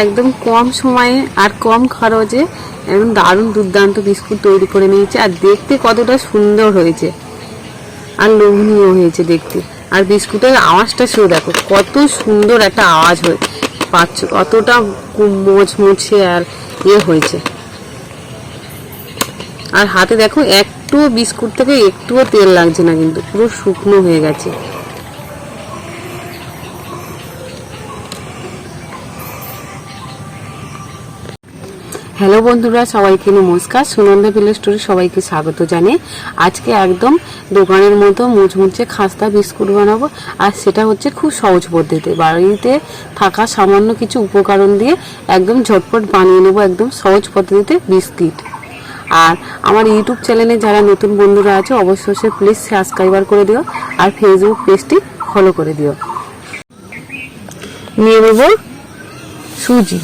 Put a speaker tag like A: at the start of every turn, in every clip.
A: একদম কম সময়ে আর কম খরচে একদম দারুণ দুর্দান্ত বিস্কুট তৈরি করে নিয়েছে। আর দেখতে কতটা সুন্দর হয়েছে আর লোভনীয় হয়েছে দেখতে। আর বিস্কুটের আওয়াজটা শুনে দেখো, কত সুন্দর একটা আওয়াজ হয়ে পাচ্ছ, কতটা মচমচে আর হয়েছে। আর হাতে দেখো একটু বিস্কুট থেকে একটুও তেল লাগছে না, কিন্তু পুরো শুকনো হয়ে গেছে। হ্যালো বন্ধুরা, সবাইকে নমস্কার। সুনন্দা ভিলেজ স্টোরে সবাইকে স্বাগত জানিয়ে আজকে একদম দোকানের মতো মুচমুচে খাস্তা বিস্কুট বানাবো। আর সেটা হচ্ছে খুব সহজ পদ্ধতিতে, বাড়িতে থাকা সামান্য কিছু উপকরণ দিয়ে একদম ঝটপট বানিয়ে নেবো একদম সহজ পদ্ধতিতে বিস্কিট। আর আমার ইউটিউব চ্যানেলে যারা নতুন বন্ধুরা আছে অবশ্যই সে প্লিজ সাবস্ক্রাইবার করে দিও আর ফেসবুক পেজটি ফলো করে দিও। নিয়ে নেব সুজি,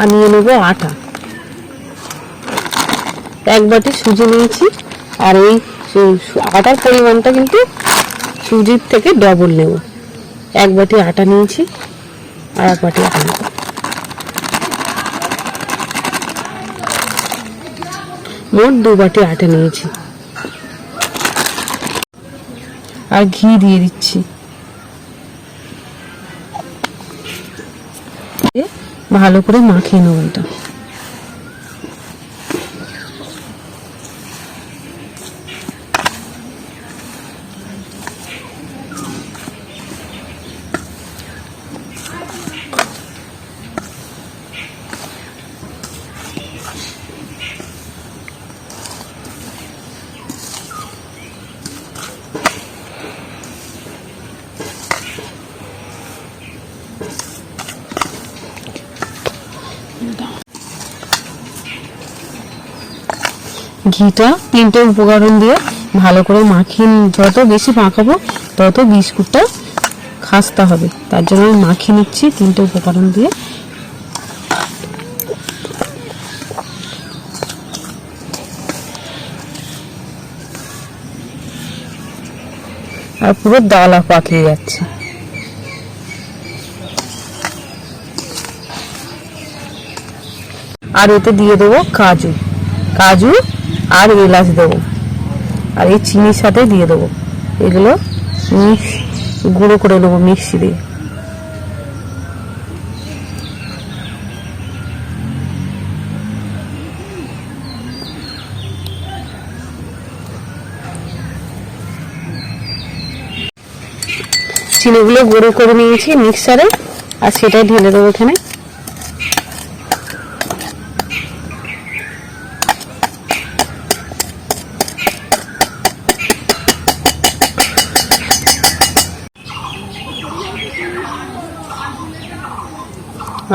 A: আর নিয়ে নেবো আটা। এক বাটি সুজি নিয়েছি, আর এই আটার পরিমাণটা কিন্তু সুজির থেকে ডবল নেব। এক বাটি আটা নিয়েছি আর এক বাটি আটা নেব। মোট 2 বাটি আটা নিয়েছি। আর ঘি দিয়ে দিচ্ছি। ভালো করে মাখিয়ে নেব এটা। ঘিটা 3টে উপকরণ দিয়ে ভালো করে মাখিয়ে, যত বেশি মাখাবো তত বিস্কুটটা খাস্তা হবে। তার জন্য আমি মাখিয়ে নিচ্ছি 3টে উপকরণ দিয়ে। আর পুরো ডালা পাকিয়ে যাচ্ছে। আর এতে দিয়ে দেবো কাজু আর এলাচ দেবো, আর এই চিনির সাথে দিয়ে দেবো। এগুলো গুঁড়ো করে নেবো মিক্সি দিয়ে। চিনিগুলো গুঁড়ো করে নিয়েছি মিক্সারে, আর সেটাই ঢেলে দেবো এখানে।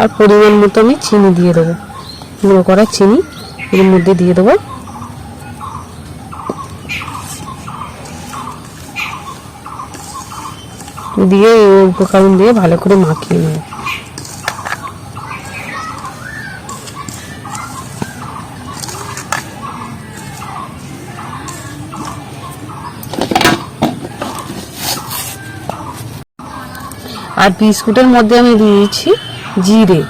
A: আর পরিমাণ মতো আমি চিনি দিয়ে দেবো, গুঁড়ো করা চিনি এর মধ্যে দিয়ে দেবো। দিয়ে এই উপকরণ দিয়ে ভালো করে মাখিয়ে নেব। আর বিস্কুটের মধ্যে আমি দিয়েছি জিরে।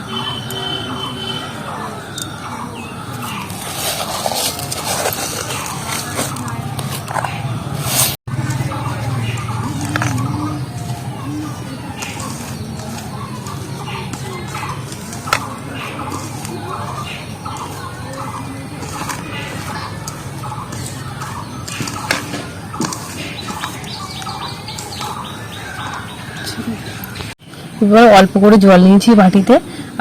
A: এবার অল্প করে জল নিয়েছি বাটিতে,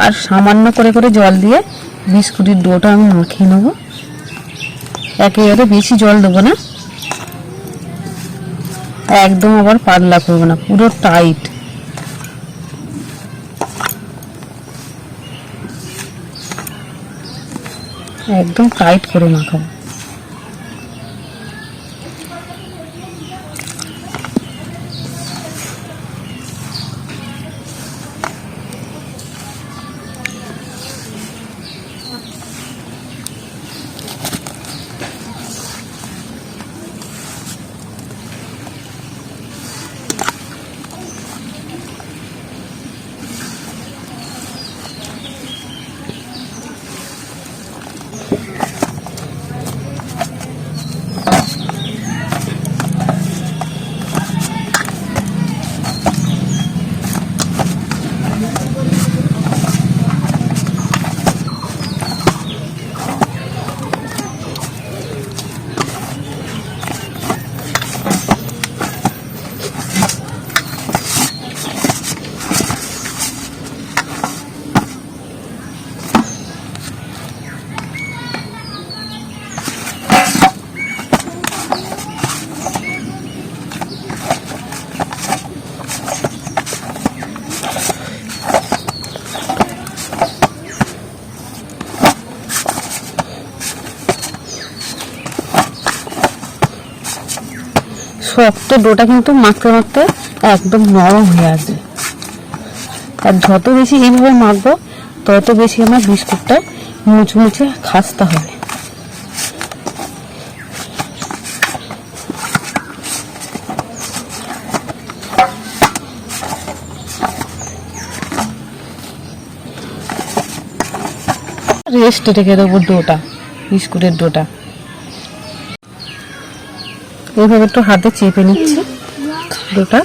A: আর সামান্য করে করে জল দিয়ে বিস্কুটের ডোটা আমি মাখিয়ে নেবো। একেবারে বেশি জল দেবো না, একদম আবার পাতলা করবো না, পুরো টাইট। একদম টাইট করে মাখাবো। শক্ত ডোটা কিন্তু মাখতে মাখতে একদম নরম হয়ে আসবে। আর যত বেশি এইভাবে মাখবো তত বেশি আমার বিস্কুটটা মুচমুচে খাস্তা হবে। রেস্ট রেখে দেবো ডোটা, বিস্কুটের ডোটা। এইভাবে একটু হাতে চেপে নিচ্ছি ডোটা,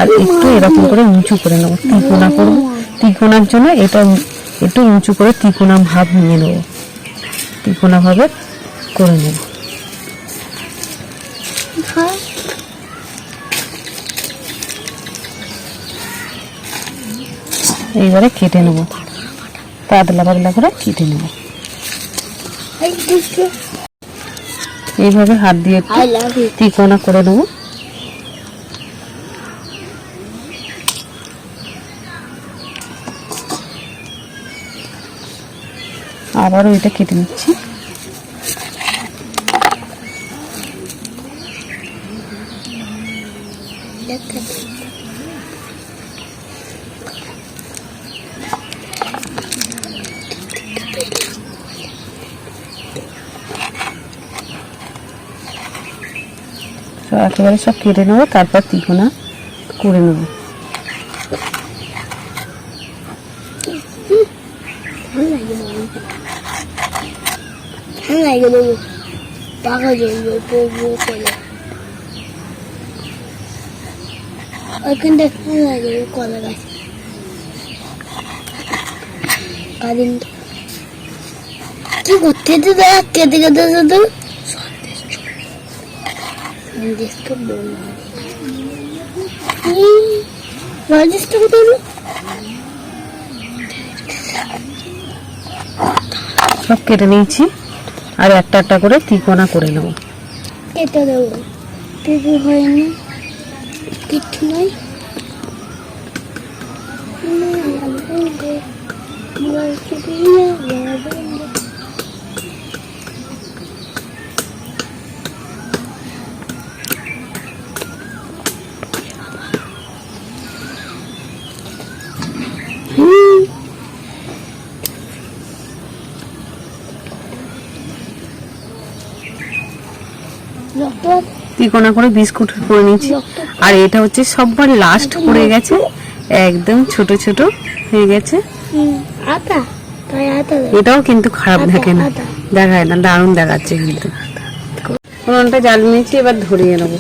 A: আর একটু এরকম করে উঁচু করে নেবো, তিকোনা করবো। তিকোনার জন্য এটা একটু উঁচু করে তিকোনা ভাব নিয়ে নেবো, তিকোনা ভাবে করে নেব। এইবারে কেটে নেব, পাতলা পাতলা করে কেটে নেব। এইভাবে হাত দিয়ে তিকোনা করে নেব। আবারও এটা কেটে নিচ্ছি। একেবারে সব কেটে নেবো, তারপর তিকোনা করে নেব।
B: কলা গাছ কি করতে কেটে কেটে শুধু
A: সব কেটে নিয়েছি, আর একটা একটা করে তিকোনা করে নেব।
B: কেটে দেবো, কিছু হয়নি, কিছু নয়।
A: তিকোনা করে বিস্কুট করে নিয়েছি। আর এটা হচ্ছে সববার লাস্ট পড়ে গেছে, একদম ছোট ছোট হয়ে গেছে। এটাও কিন্তু খারাপ দেখে না, দেখায় না, দারুণ দেখাচ্ছে কিন্তু। উনুনটা জাল নিয়েছি, এবার ধরিয়ে নেবো।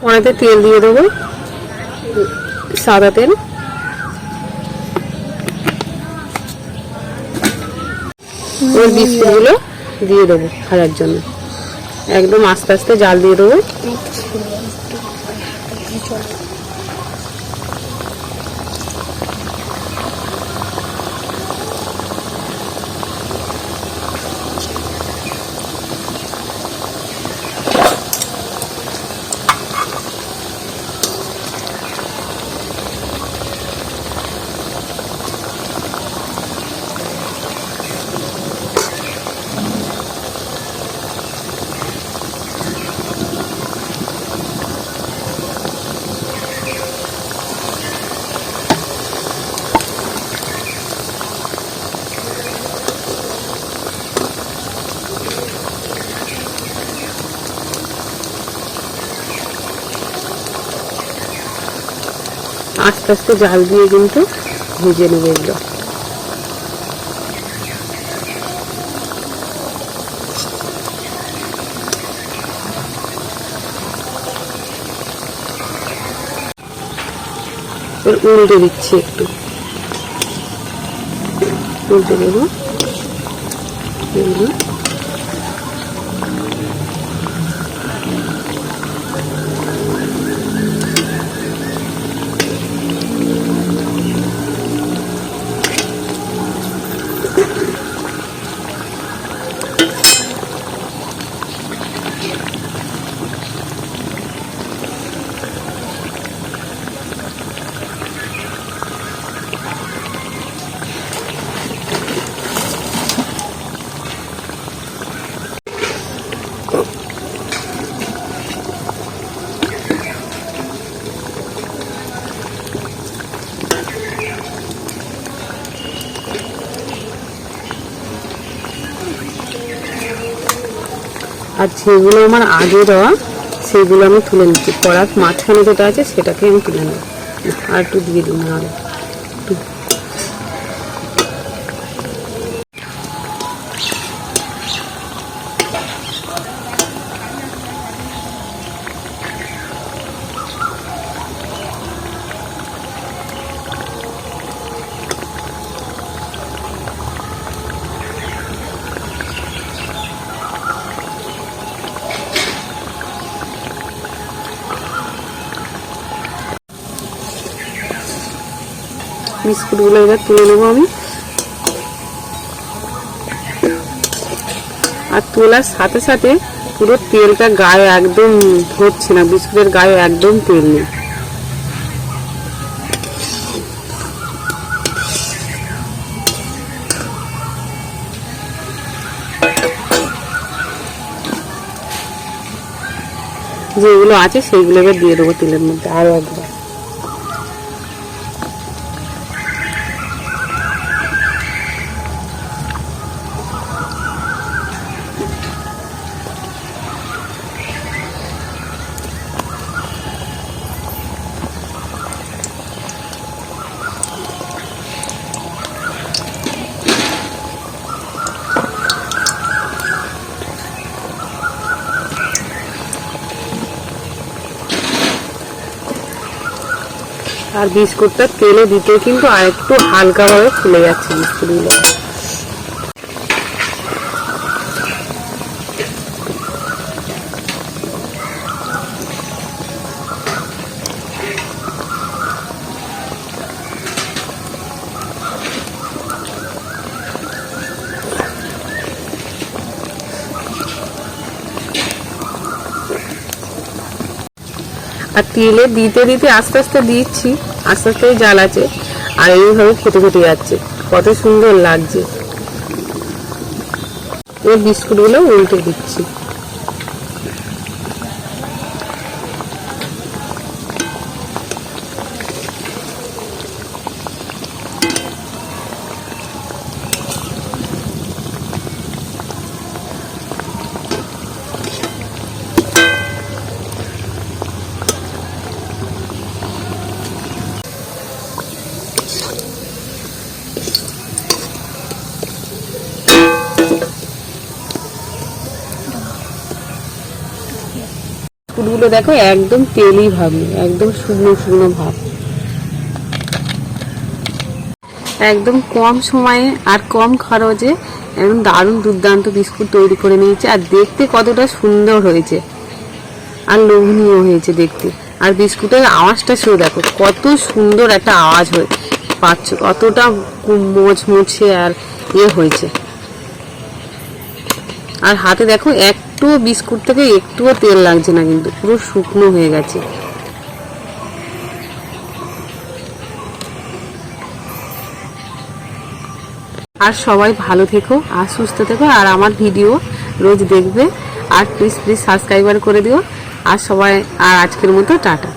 A: কড়াইতে তেল দিয়ে দেবো, সাদা তেল। ওই বিস্কুটগুলো দিয়ে দেবো ভাজার জন্য, একদম আস্তে আস্তে জাল দিয়ে দেবো। আস্তে আস্তে জাল দিয়ে কিন্তু ভেজে নেবো এগুলো। উল্টে দিচ্ছি, একটু উল্টে দেবো এগুলো। আর যেগুলো আমার আগে দেওয়া সেগুলো আমি তুলে নিচ্ছি। কড়ার মাঝখানে যেটা আছে সেটাকে আমি তুলে নেব। আর একটু দিয়ে দিই না, আরো বিস্কুটগুলো এবার তুলে নেবো আমি। আর তোলার সাথে সাথে পুরো তেলটা গায়ে একদম হচ্ছে না, বিস্কুটের গায়ে একদম তেল নেই। যেগুলো আছে সেইগুলো এবার দিয়ে দেবো তেলের মধ্যে আরো একবার। আর বিস্কুটটা তেলে দিতে কিন্তু আর একটু হালকাভাবে ফুলে যাচ্ছে বিস্কুটগুলো। আর তেলে দিতে দিতে আস্তে আস্তে দিচ্ছি, আস্তে আস্তে জ্বালাচ্ছে আর এইভাবে ফেটে ফেটে যাচ্ছে, কত সুন্দর লাগছে। এই বিস্কুটগুলো উল্টে দিচ্ছি। বিস্কুটগুলো দেখো একদম তেলি ভাব নেই, একদম শুকনো শুকনো ভাব। একদম কম সময়ে আর কম খরচে একদম দারুণ দুর্দান্ত বিস্কুট তৈরি করে নিয়েছে। আর দেখতে কতটা সুন্দর হয়েছে আর লোভনীয় হয়েছে দেখতে। আর বিস্কুটের আওয়াজটা শুনে দেখো কত সুন্দর একটা আওয়াজ হয়ে পাচ্ছ, কতটা মোচমুচে আর হয়েছে। আর হাতে দেখো একটু বিস্কুট থেকে একটুও তেল লাগছে না, কিন্তু পুরো শুকনো হয়ে গেছে। আর সবাই ভালো থেকো আর সুস্থ থেকো, আর আমার ভিডিও রোজ দেখবে। আর প্লিজ প্লিজ সাবস্ক্রাইবার করে দিও। আর সবাই, আর আজকের মতো টাটা।